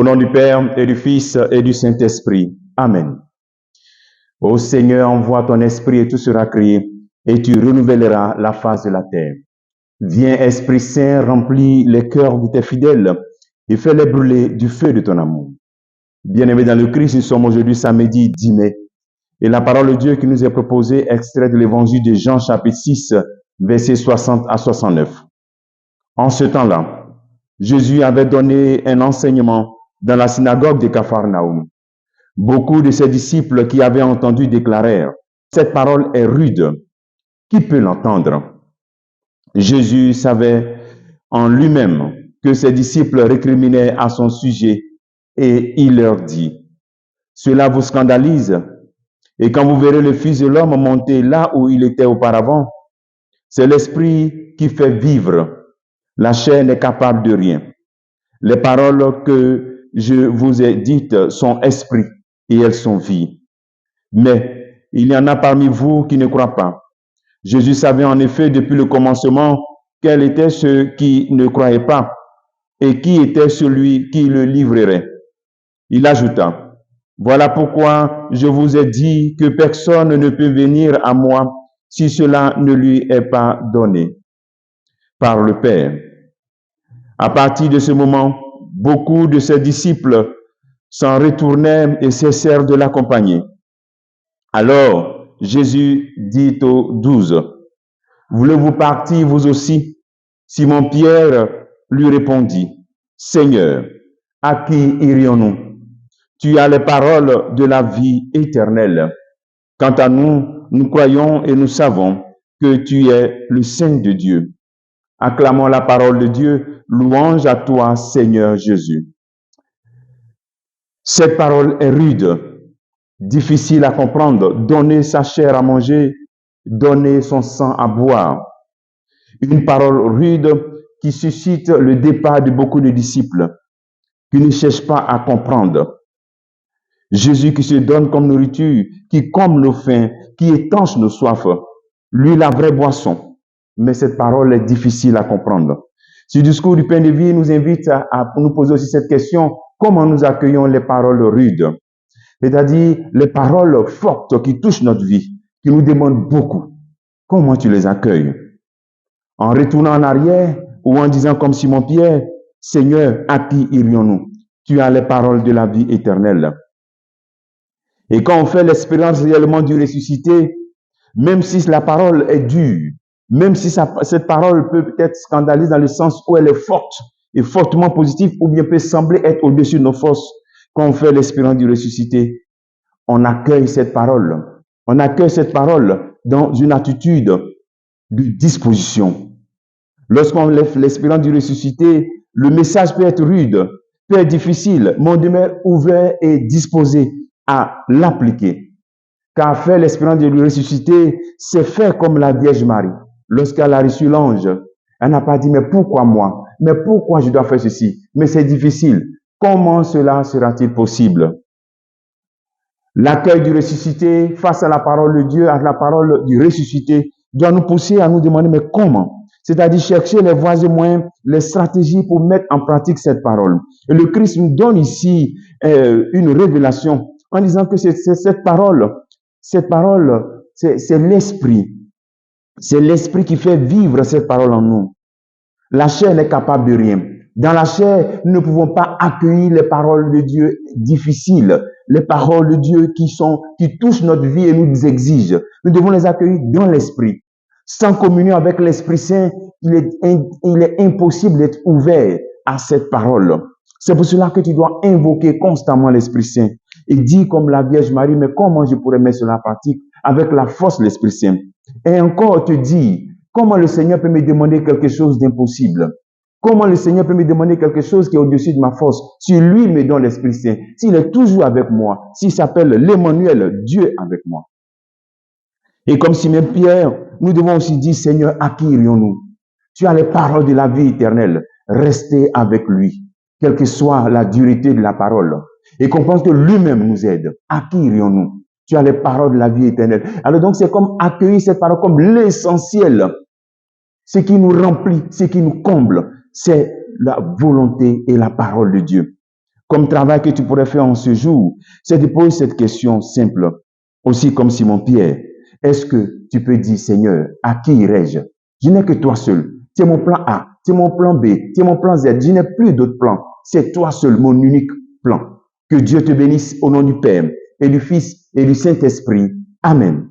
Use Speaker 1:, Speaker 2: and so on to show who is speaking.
Speaker 1: nom du Père et du Fils et du Saint-Esprit. Amen. Ô Seigneur, envoie ton esprit et tout sera créé, et tu renouvelleras la face de la terre. Viens, Esprit Saint, remplis les cœurs de tes fidèles et fais-les brûler du feu de ton amour. Bien-aimés dans le Christ, nous sommes aujourd'hui samedi 10 mai. Et la parole de Dieu qui nous est proposée, extrait de l'évangile de Jean, chapitre 6, versets 60 à 69. En ce temps-là, Jésus avait donné un enseignement dans la synagogue de Capharnaüm. Beaucoup de ses disciples qui avaient entendu déclarèrent, « Cette parole est rude. Qui peut l'entendre ?» Jésus savait en lui-même que ses disciples récriminaient à son sujet et il leur dit, « Cela vous scandalise, et quand vous verrez le Fils de l'homme monter là où il était auparavant, c'est l'Esprit qui fait vivre. La chair n'est capable de rien. Les paroles que je vous ai dites sont esprit et elles sont vie. Mais il y en a parmi vous qui ne croient pas. » Jésus savait en effet depuis le commencement quels étaient ceux qui ne croyaient pas et qui était celui qui le livrerait. Il ajouta, « Voilà pourquoi je vous ai dit que personne ne peut venir à moi si cela ne lui est pas donné par le Père. » À partir de ce moment, beaucoup de ses disciples s'en retournèrent et cessèrent de l'accompagner. Alors, Jésus dit aux 12, « Voulez-vous partir vous aussi ?» Simon-Pierre lui répondit, « Seigneur, à qui irions-nous? Tu as les paroles de la vie éternelle. Quant à nous, nous croyons et nous savons que tu es le Saint de Dieu. Acclamons la parole de Dieu, louange à toi, Seigneur Jésus. » Cette parole est rude, difficile à comprendre. Donner sa chair à manger, donner son sang à boire. Une parole rude qui suscite le départ de beaucoup de disciples qui ne cherchent pas à comprendre. Jésus qui se donne comme nourriture, qui comble nos faim, qui étanche nos soifs. Lui, la vraie boisson. Mais cette parole est difficile à comprendre. Ce discours du pain de vie nous invite à nous poser aussi cette question, comment nous accueillons les paroles rudes? C'est-à-dire les paroles fortes qui touchent notre vie, qui nous demandent beaucoup. Comment tu les accueilles? En retournant en arrière ou en disant comme Simon-Pierre, « Seigneur, à qui irions-nous? Tu as les paroles de la vie éternelle. » Et quand on fait l'expérience réellement du ressuscité, même si la parole est dure, même si cette parole peut être scandaleuse dans le sens où elle est forte et fortement positive, ou bien peut sembler être au-dessus de nos forces, quand on fait l'expérience du ressuscité, on accueille cette parole. On accueille cette parole dans une attitude de disposition. Lorsqu'on fait l'expérience du ressuscité, le message peut être rude, peut être difficile, mais on demeure ouvert et disposé à l'appliquer. Car faire l'expérience du ressuscité, c'est faire comme la Vierge Marie. Lorsqu'elle a reçu l'ange, elle n'a pas dit, mais pourquoi moi? Mais pourquoi je dois faire ceci? Mais c'est difficile. Comment cela sera-t-il possible? L'accueil du ressuscité face à la parole de Dieu, à la parole du ressuscité, doit nous pousser à nous demander, mais comment? C'est-à-dire chercher les voies et moyens, les stratégies pour mettre en pratique cette parole. Et le Christ nous donne ici une révélation en disant que cette parole, c'est l'esprit. C'est l'esprit qui fait vivre cette parole en nous. La chair n'est capable de rien. Dans la chair, nous ne pouvons pas accueillir les paroles de Dieu difficiles, les paroles de Dieu qui touchent notre vie et nous exigent. Nous devons les accueillir dans l'esprit. Sans communion avec l'Esprit Saint, il est impossible d'être ouvert à cette parole. C'est pour cela que tu dois invoquer constamment l'Esprit Saint et dire comme la Vierge Marie, mais comment je pourrais mettre cela en pratique avec la force de l'Esprit Saint? Et encore te dire, comment le Seigneur peut me demander quelque chose d'impossible? Comment le Seigneur peut me demander quelque chose qui est au-dessus de ma force? Si lui me donne l'Esprit Saint, s'il est toujours avec moi, s'il s'appelle l'Emmanuel, Dieu avec moi. Et comme Simon-Pierre, nous devons aussi dire, Seigneur, à qui irions-nous? Tu as les paroles de la vie éternelle. Restez avec lui, quelle que soit la dureté de la parole. Et comprendre que lui-même nous aide. À qui irions-nous? Tu as les paroles de la vie éternelle. Alors donc, c'est comme accueillir cette parole comme l'essentiel. Ce qui nous remplit, ce qui nous comble, c'est la volonté et la parole de Dieu. comme travail que tu pourrais faire en ce jour, c'est de poser cette question simple, aussi comme Simon-Pierre. Est-ce que tu peux dire, Seigneur, à qui irai-je? Je n'ai que toi seul. Tu es mon plan A, tu es mon plan B, tu es mon plan Z. Je n'ai plus d'autres plans. C'est toi seul, mon unique plan. Que Dieu te bénisse au nom du Père et du Fils et du Saint-Esprit. Amen.